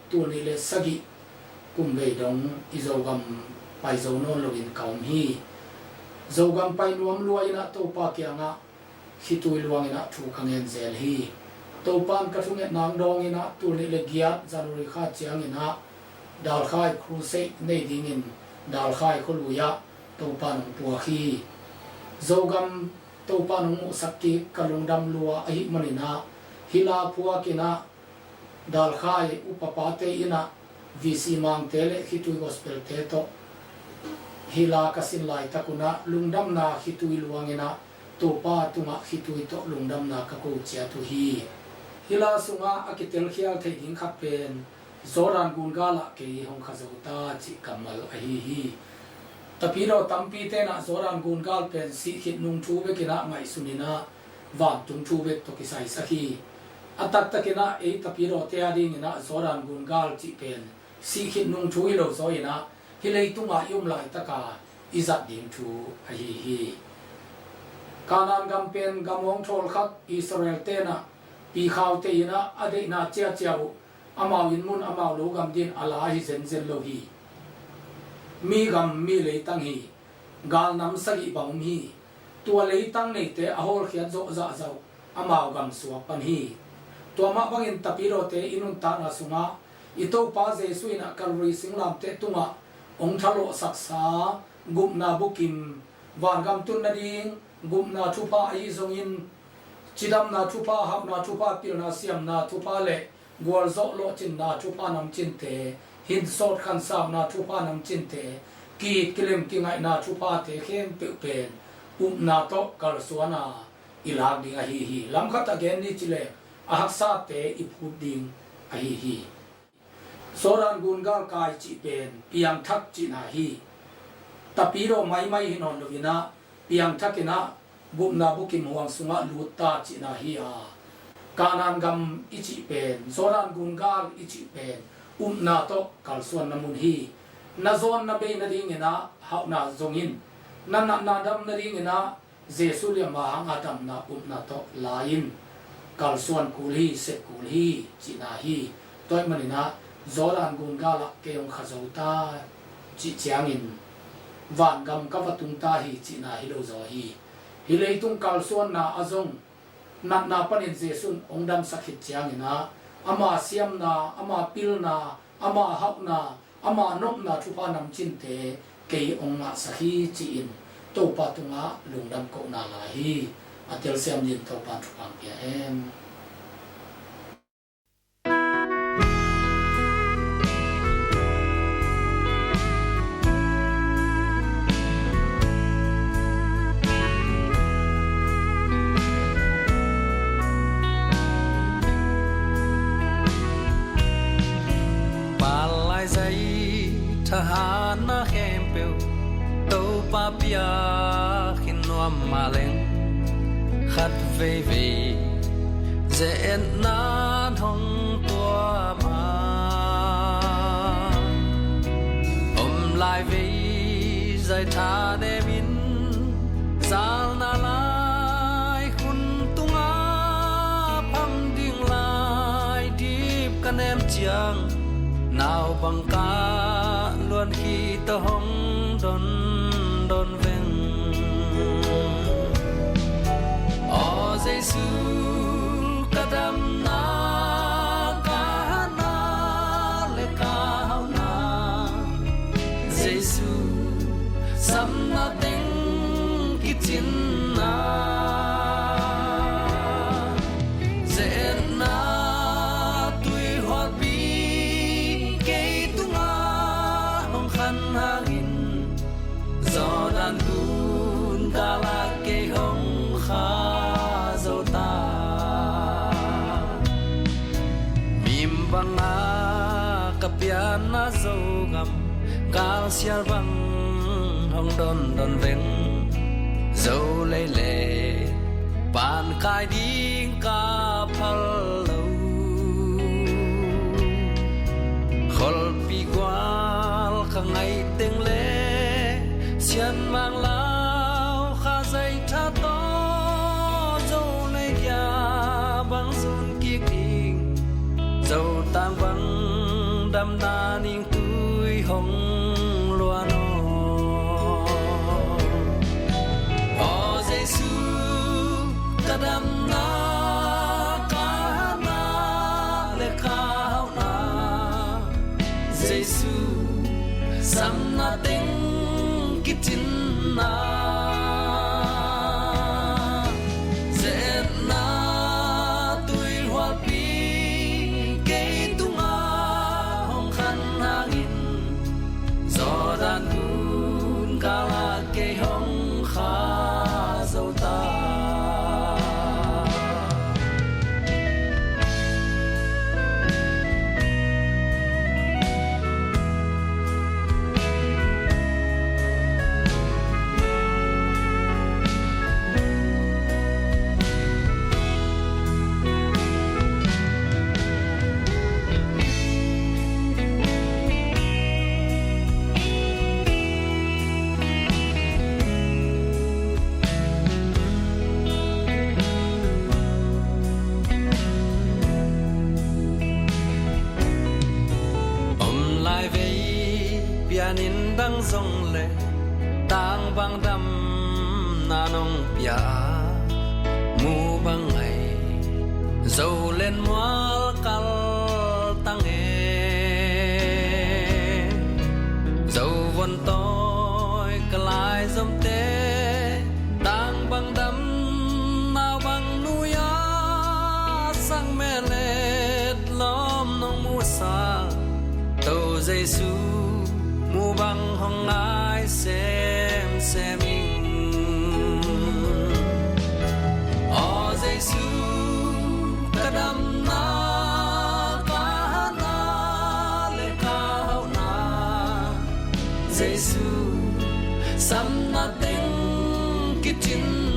tu ni le sagi kum ve dong izogam pai zo non login kaum hi zogam pai nuam luaina to pa kyanga hitui luangina thu kangen zel hi to pan ka thunge nang dong ina tu ni le giat january kha chiang ina dal khai crusade nei dingin dal khai kholuya to pan tua khi zogam to pan mu sakki kalungdam lua ahi manina hila phua kina dal khai upapate ina vc mang tele hitui gospel te to hila kasin lai takuna lungdam na hitui luangina to pa tunga hitui to lungdam na ka ko chia tu hi hila sunga akitel khial thei ding kha pen zoran gungala ke hong khazota chi kamal ahi hi tapiro tampi te na zoran gungal pen si khit nung thu be kina ngai sunina van tung thu be to kisai sahi atak takina e tapiro te ading ina zoran gungal chi pen si khit nung thu ilo zoina hilei tunga yum lai taka izat ding thu ahi hi kanan gam pen gamong thol khat israel te na pi khaw te ina ade na chia chiabu amau in mun amau lo gam din ala hi zen zen lo hi mi gam mi le tang hi gal nam sagi baum hi tua le tang nei te ahol khiat zo za zau amau gam suwa pan hi tua ma bangin tapiro te inun ta na sunga ito pa jesu ina kalri singlam te tunga ong thalo saksa gumna bukim van gam tun na ding gumna thupa ai zongin chidam na thupa hap na thupa pil na siam na thupa le gwal zo lo chin na thupa nam chin te hin sot khan sam na thupa nam chin te ki kilem ki ngai na thupa te khem pe pen na to kal suana ilag ding a hi hi lam khat again ni chile ahak sa te iphu ding a hi hi soran gungal kai chi pen piang thak chi na hi tapiro mai mai hinon lovina piang thakina bumna bukim huang sunga luta chi na hi a kanan gam ichi pen zoran gungal ichi pen na to kalsuan namun hi na zon na be na ding ina hau na zongin na dam na ding ina jesu le ma hang atam na na to lain kalsuan kulhi se kulhi chi na hi toy manina zoran gungala ke ong khazauta chi chiangin van gam ka watung ta hi chi na hi lo zo hi hi leitung kalsuan na azong na panin jesun ongdam sakhit chiangina ama siam na ama pil na ama hak na ama nok na thupa nam chin te ke onga sahi chi in to patunga lungdam ko na la hi atel siam din to pa thupang pia em Tahana hempel tau papia khinuam maleng khat ve ve zen na thong tua ma lai ve zai tha ne min zal na lai khun tunga pham ding lai dip kanem chiang nào bằng ca luôn khi ta hong don don ven o Giêsu kadam na ka na le ka na Giêsu sam na ting kitchen na na dâu ngầm cao xiar văng hong don veng dâu lê lê bàn cai đi ca phal lâu khol pi gwal ka ngai teng le xian mang lao kha dây tha to dâu lê ya bang zun ki ding dâu tang vang đam na ning tui hong lua no o Giêsu ta đam na ka na le ka na Giêsu sam na ting kitin na in dang zong le tang bang dam na nong pia mu bang ai dâu lên mual kal tang e dâu von toi kalai zom te tang bang dam na bang nuya sang melet lom nong mu sa tô Giêsu mu bang hong ai xem in o Giêsu ka dam na ka na le ka na Giêsu sam na ting kitin